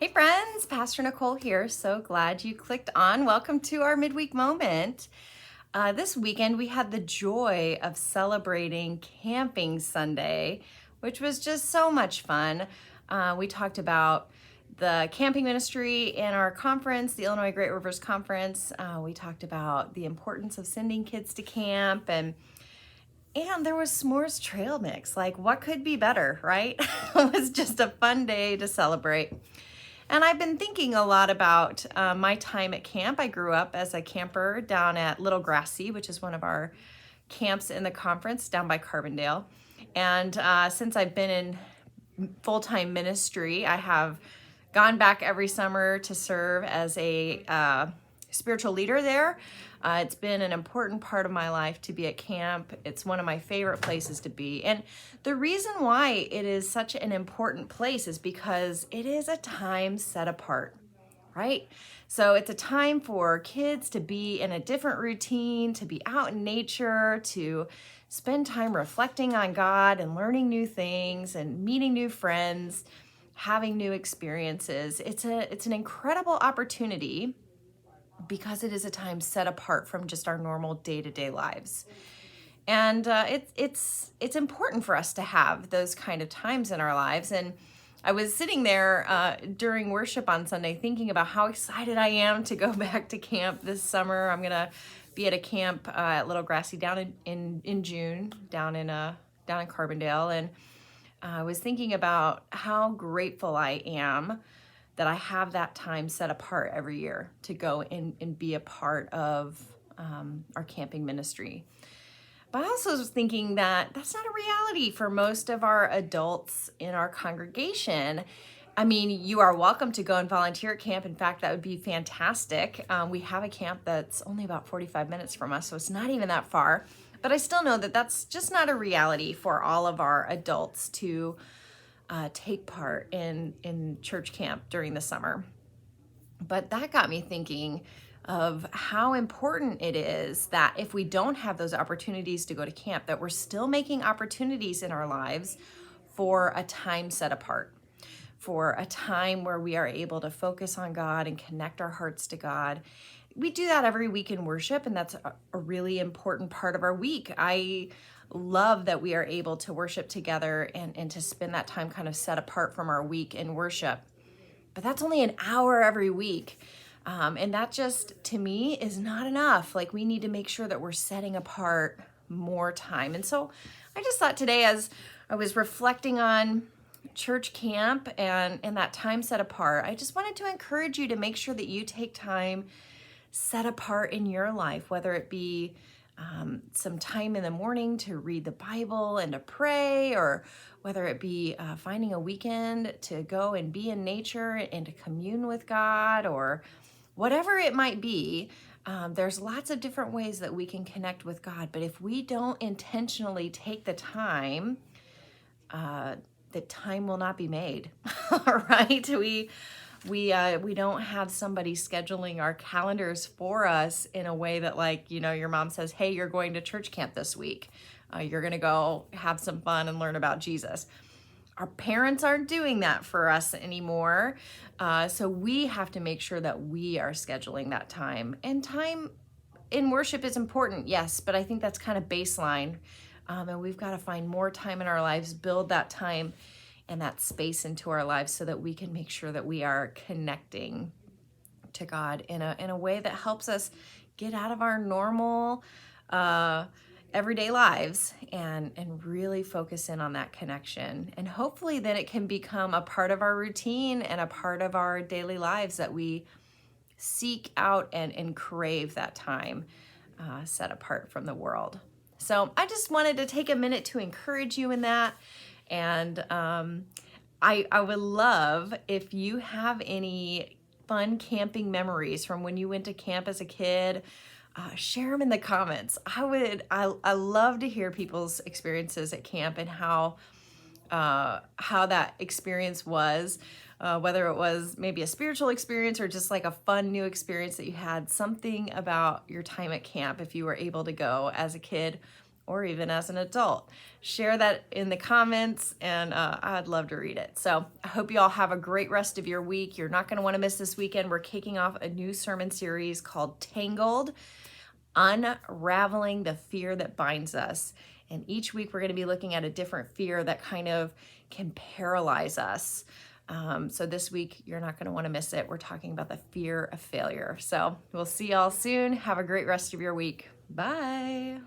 Hey friends, Pastor Nicole here. So glad you clicked on. Welcome to our Midweek Moment. This weekend we had the joy of celebrating Camping Sunday, which was just so much fun. We talked about the camping ministry in our conference, the Illinois Great Rivers Conference. We talked about the importance of sending kids to camp and there was s'mores trail mix. Like, what could be better, right? It was just a fun day to celebrate. And I've been thinking a lot about my time at camp. I grew up as a camper down at Little Grassy, which is one of our camps in the conference down by Carbondale. And since I've been in full-time ministry, I have gone back every summer to serve as a spiritual leader there. It's been an important part of my life to be at camp. It's one of my favorite places to be. And the reason why it is such an important place is because it is a time set apart, right? So it's a time for kids to be in a different routine, to be out in nature, to spend time reflecting on God and learning new things and meeting new friends, having new experiences. It's an incredible opportunity because it is a time set apart from just our normal day-to-day lives. And it's important for us to have those kind of times in our lives. And I was sitting there during worship on Sunday thinking about how excited I am to go back to camp this summer. I'm gonna be at a camp at Little Grassy down in June, down in Carbondale. And I was thinking about how grateful I am that I have that time set apart every year to go and be a part of our camping ministry. But I also was thinking that that's not a reality for most of our adults in our congregation. I mean, you are welcome to go and volunteer at camp. In fact, that would be fantastic. We have a camp that's only about 45 minutes from us, so it's not even that far. But I still know that that's just not a reality for all of our adults to take part in church camp during the summer. But that got me thinking of how important it is that if we don't have those opportunities to go to camp, that we're still making opportunities in our lives for a time set apart, for a time where we are able to focus on God and connect our hearts to God. We do that every week in worship, and that's a really important part of our week. I love that we are able to worship together and to spend that time kind of set apart from our week in worship. But that's only an hour every week. And that just, to me, is not enough. Like, we need to make sure that we're setting apart more time. And so I just thought today, as I was reflecting on church camp and that time set apart, I just wanted to encourage you to make sure that you take time set apart in your life, whether it be some time in the morning to read the Bible and to pray, or whether it be finding a weekend to go and be in nature and to commune with God, or whatever it might be. There's lots of different ways that we can connect with God, but if we don't intentionally take the time will not be made. Right? We don't have somebody scheduling our calendars for us in a way that, like, your mom says, hey, you're going to church camp this week. You're going to go have some fun and learn about Jesus. Our parents aren't doing that for us anymore. So we have to make sure that we are scheduling that time. And time in worship is important, yes, but I think that's kind of baseline. And we've got to find more time in our lives, build that time and that space into our lives so that we can make sure that we are connecting to God in a way that helps us get out of our normal everyday lives and really focus in on that connection. And hopefully then it can become a part of our routine and a part of our daily lives, that we seek out and crave that time set apart from the world. So I just wanted to take a minute to encourage you in that. And I would love if you have any fun camping memories from when you went to camp as a kid. Share them in the comments. I love to hear people's experiences at camp and how that experience was, whether it was maybe a spiritual experience or just like a fun new experience that you had, something about your time at camp, if you were able to go as a kid or even as an adult. Share that in the comments, and I'd love to read it. So I hope you all have a great rest of your week. You're not going to want to miss this weekend. We're kicking off a new sermon series called Tangled, Unraveling the Fear That Binds Us. And each week we're going to be looking at a different fear that kind of can paralyze us. So this week, you're not going to want to miss it. We're talking about the fear of failure. So we'll see y'all soon. Have a great rest of your week. Bye.